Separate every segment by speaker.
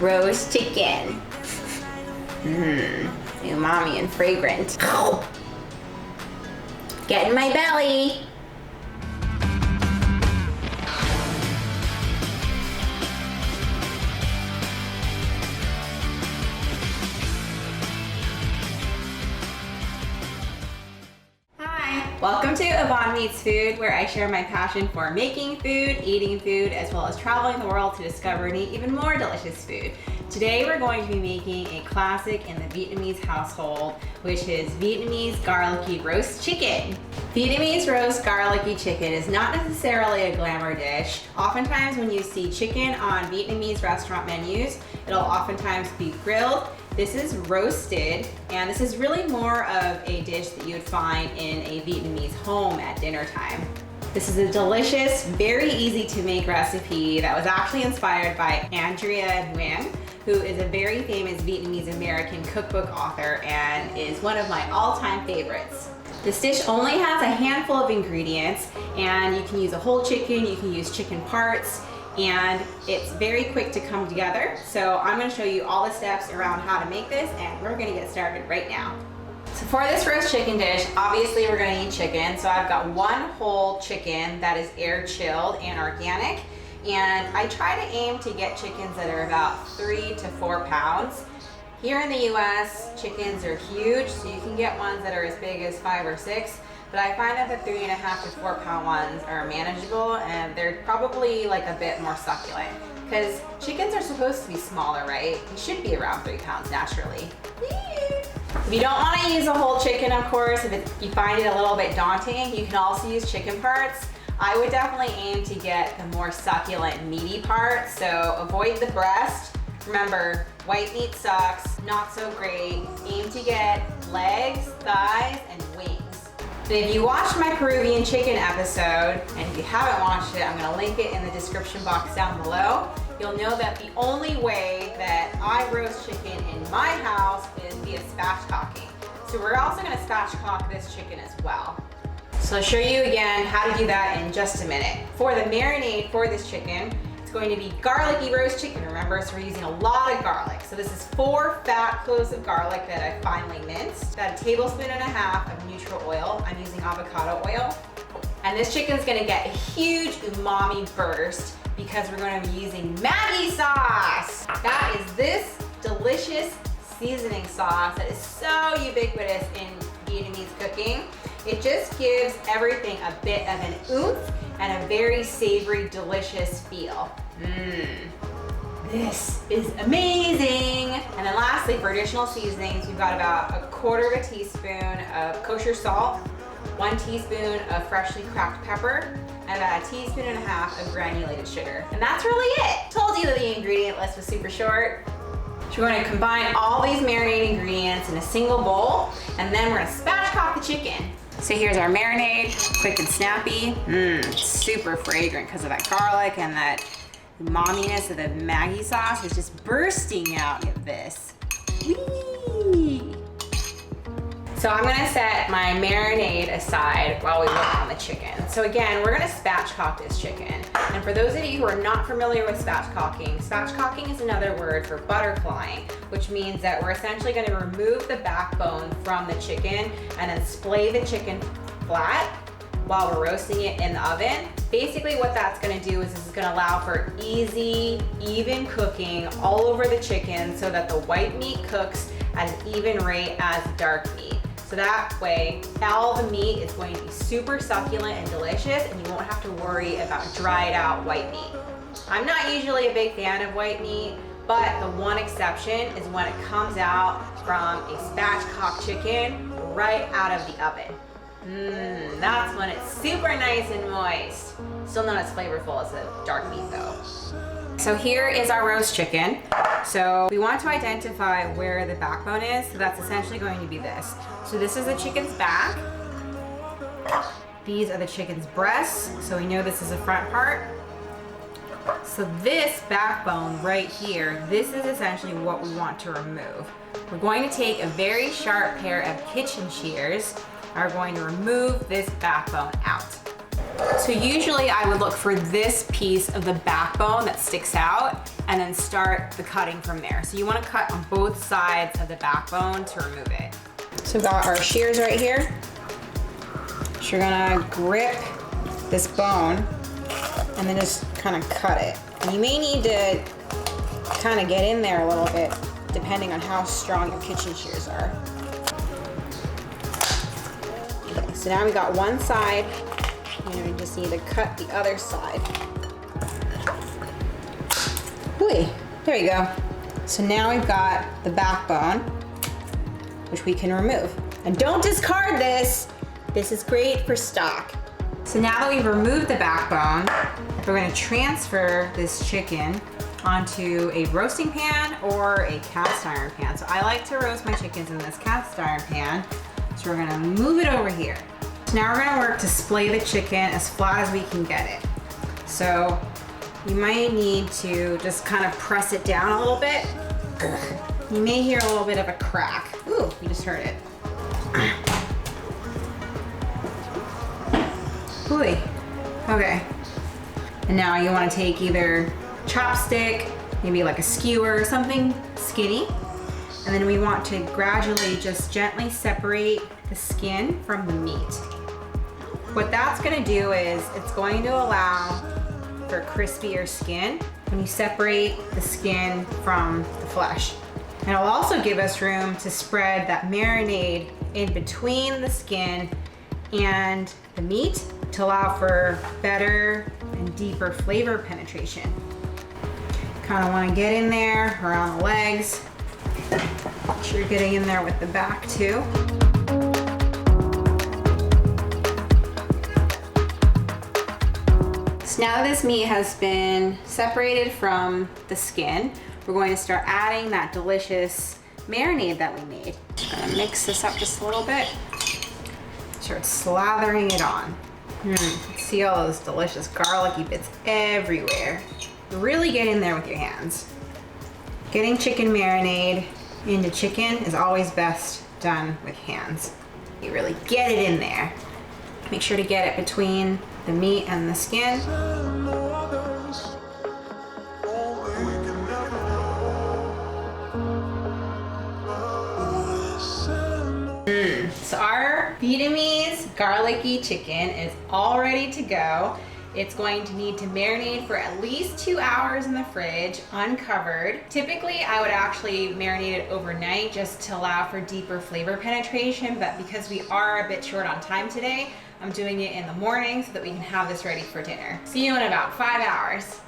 Speaker 1: roast chicken. Umami and fragrant. Get in my belly. Welcome to Yvonne Meets Food, where I share my passion for making food, eating food, as well as traveling the world to discover and eat even more delicious food. Today we're going to be making a classic in the Vietnamese household, which is Vietnamese Garlicky Roast Chicken. Vietnamese roast garlicky chicken is not necessarily a glamour dish. Oftentimes when you see chicken on Vietnamese restaurant menus, it'll oftentimes be grilled. This is roasted, and this is really more of a dish that you would find in a Vietnamese home at dinner time. This is a delicious, very easy to make recipe that was actually inspired by Andrea Nguyen, who is a very famous Vietnamese American cookbook author and is one of my all-time favorites. This dish only has a handful of ingredients, and you can use a whole chicken, you can use chicken parts, and it's very quick to come together. So I'm going to show you all the steps around how to make this, and we're going to get started right now. So for this roast chicken dish, obviously we're going to need chicken. So I've got one whole chicken that is air chilled and organic, and I try to aim to get chickens that are about 3 to 4 pounds. Here in the US, chickens are huge, so you can get ones that are as big as 5 or 6. But I find that the 3.5 to 4 pound ones are manageable, and they're probably like a bit more succulent. Because chickens are supposed to be smaller, right? They should be around 3 pounds naturally. If you don't want to use a whole chicken, of course, if you find it a little bit daunting, you can also use chicken parts. I would definitely aim to get the more succulent, meaty part, so avoid the breast. Remember, white meat sucks, not so great. Aim to get legs, thighs, and wings. If you watched my Peruvian chicken episode, and if you haven't watched it, I'm gonna link it in the description box down below. You'll know that the only way that I roast chicken in my house is via spatchcocking. So we're also gonna spatchcock this chicken as well. So I'll show you again how to do that in just a minute. For the marinade for this chicken, it's going to be garlicky roast chicken. Remember, so we're using a lot of garlic. So this is 4 fat cloves of garlic that I finely minced. About 1.5 tablespoons of neutral oil. I'm using avocado oil. And this chicken's gonna get a huge umami burst because we're gonna be using Maggi sauce. That is this delicious seasoning sauce that is so ubiquitous in Vietnamese cooking. It just gives everything a bit of an oomph and a very savory, delicious feel. This is amazing. And then lastly, for additional seasonings, we've got about 1/4 teaspoon of kosher salt, 1 teaspoon of freshly cracked pepper, and about 1.5 teaspoons of granulated sugar. And that's really it. Told you that the ingredient list was super short. So we're going to combine all these marinated ingredients in a single bowl, and then we're going to spatchcock the chicken. So here's our marinade, quick and snappy. Super fragrant because of that garlic and that umaminess of the Maggi sauce is just bursting out of this. Whee! So I'm gonna set my marinade aside while we work on the chicken. So again, we're gonna spatchcock this chicken. And for those of you who are not familiar with spatchcocking is another word for butterflying, which means that we're essentially gonna remove the backbone from the chicken and then splay the chicken flat while we're roasting it in the oven. Basically what that's gonna do is this is gonna allow for easy, even cooking all over the chicken so that the white meat cooks at an even rate as dark meat. So that way, all the meat is going to be super succulent and delicious, and you won't have to worry about dried out white meat. I'm not usually a big fan of white meat, but the one exception is when it comes out from a spatchcock chicken right out of the oven. That's when it's super nice and moist. Still not as flavorful as the dark meat though. So here is our roast chicken. So we want to identify where the backbone is. So that's essentially going to be this. So this is the chicken's back. These are the chicken's breasts. So we know this is the front part. So this backbone right here, this is essentially what we want to remove. We're going to take a very sharp pair of kitchen shears and are going to remove this backbone out. So usually I would look for this piece of the backbone that sticks out and then start the cutting from there. So you want to cut on both sides of the backbone to remove it. So we've got our shears right here. So you're gonna grip this bone and then just kind of cut it. And you may need to kind of get in there a little bit depending on how strong your kitchen shears are. Okay, so now we got one side. And we just need to cut the other side. Ooh, there you go. So now we've got the backbone, which we can remove. And don't discard this. This is great for stock. So now that we've removed the backbone, we're gonna transfer this chicken onto a roasting pan or a cast iron pan. So I like to roast my chickens in this cast iron pan. So we're gonna move it over here. So now we're gonna work to splay the chicken as flat as we can get it. So you might need to just kind of press it down a little bit. You may hear a little bit of a crack. Ooh, you just heard it. Ooh, okay. And now you wanna take either chopstick, maybe like a skewer, something skinny. And then we want to gradually just gently separate the skin from the meat. What that's gonna do is it's going to allow for crispier skin when you separate the skin from the flesh. And it'll also give us room to spread that marinade in between the skin and the meat to allow for better and deeper flavor penetration. Kind of want to get in there around the legs. Make sure you're getting in there with the back too. So now that this meat has been separated from the skin, we're going to start adding that delicious marinade that we made. I'm gonna mix this up just a little bit. Start slathering it on. See all those delicious garlicky bits everywhere. Really get in there with your hands. Getting chicken marinade into chicken is always best done with hands. You really get it in there. Make sure to get it between the meat and the skin. So our Vietnamese garlicky chicken is all ready to go. It's going to need to marinate for at least 2 hours in the fridge, uncovered. Typically, I would actually marinate it overnight just to allow for deeper flavor penetration, but because we are a bit short on time today, I'm doing it in the morning so that we can have this ready for dinner. See you in about 5 hours.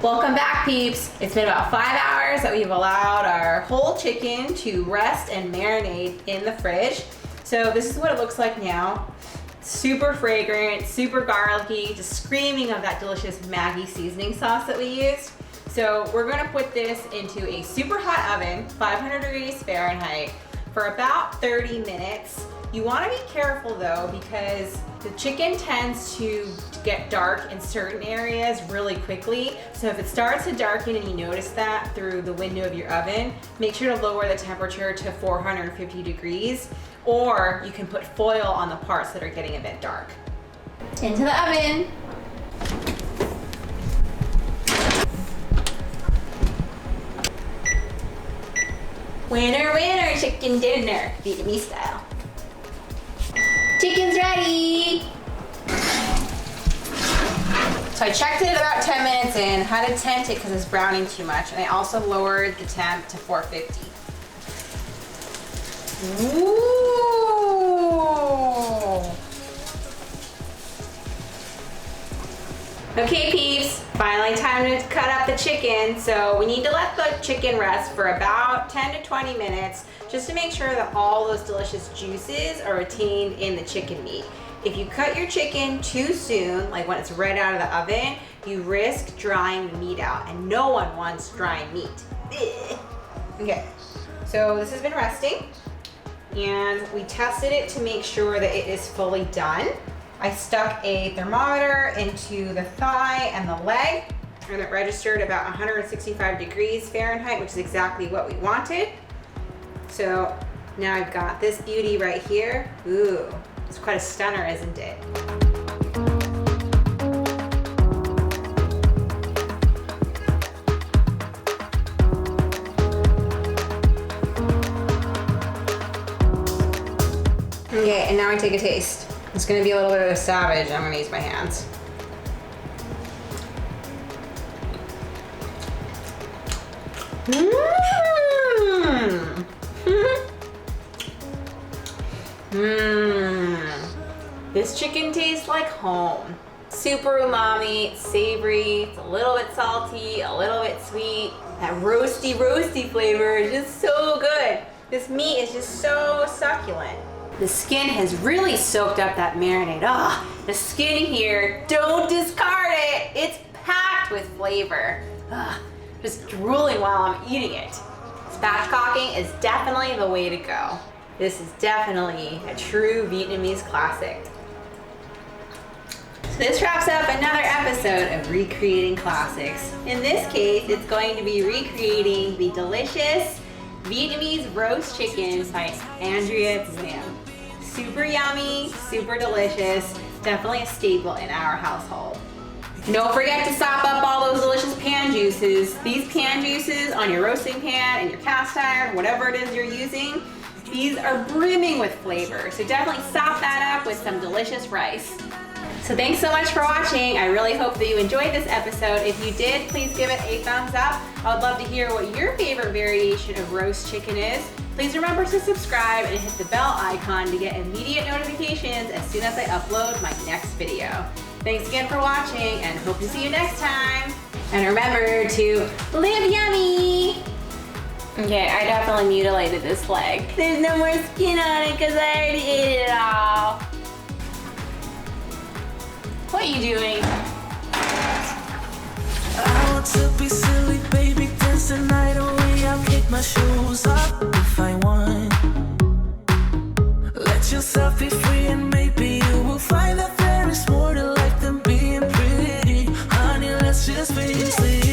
Speaker 1: Welcome back, peeps. It's been about 5 hours that we've allowed our whole chicken to rest and marinate in the fridge. So this is what it looks like now. Super fragrant, super garlicky, just screaming of that delicious Maggi seasoning sauce that we used. So we're gonna put this into a super hot oven, 500 degrees Fahrenheit, for about 30 minutes. You wanna be careful though, because the chicken tends to get dark in certain areas really quickly. So if it starts to darken and you notice that through the window of your oven, make sure to lower the temperature to 450 degrees, or you can put foil on the parts that are getting a bit dark. Into the oven. Winner, winner, chicken dinner, Vietnamese style. Chicken's ready. So I checked it at about 10 minutes in, had to tempt it because it's browning too much, and I also lowered the temp to 450. Ooh. Okay, peeps, finally time to cut up the chicken. So we need to let the chicken rest for about 10 to 20 minutes just to make sure that all those delicious juices are retained in the chicken meat. If you cut your chicken too soon, like when it's right out of the oven, you risk drying the meat out, and no one wants dry meat. Ugh. Okay, so this has been resting, and we tested it to make sure that it is fully done. I stuck a thermometer into the thigh and the leg, and it registered about 165 degrees Fahrenheit, which is exactly what we wanted. So now I've got this beauty right here. Ooh, it's quite a stunner, isn't it? Okay, and now I take a taste. It's gonna be a little bit of a savage. I'm gonna use my hands. Mmm. Mmm. This chicken tastes like home. Super umami, savory, it's a little bit salty, a little bit sweet. That roasty flavor is just so good. This meat is just so succulent. The skin has really soaked up that marinade. Ah, the skin here, don't discard it. It's packed with flavor. Ah, just drooling while I'm eating it. Spatchcocking is definitely the way to go. This is definitely a true Vietnamese classic. So this wraps up another episode of Recreating Classics. In this case, it's going to be recreating the delicious Vietnamese roast chicken by Andrea Nguyen. Super yummy, super delicious, definitely a staple in our household. Don't forget to sop up all those delicious pan juices. These pan juices on your roasting pan and your cast iron, whatever it is you're using, these are brimming with flavor. So definitely sop that up with some delicious rice. So thanks so much for watching. I really hope that you enjoyed this episode. If you did, please give it a thumbs up. I would love to hear what your favorite variation of roast chicken is. Please remember to subscribe and hit the bell icon to get immediate notifications as soon as I upload my next video. Thanks again for watching and hope to see you next time. And remember to live yummy. Okay, I definitely mutilated this leg. There's no more skin on it because I already ate it all. What are you doing?
Speaker 2: I want to be silly, baby, dance the night away. I'll kick my shoes off if I want. Let yourself be free and maybe you will find that there is more to life than being pretty. Honey, let's just face it.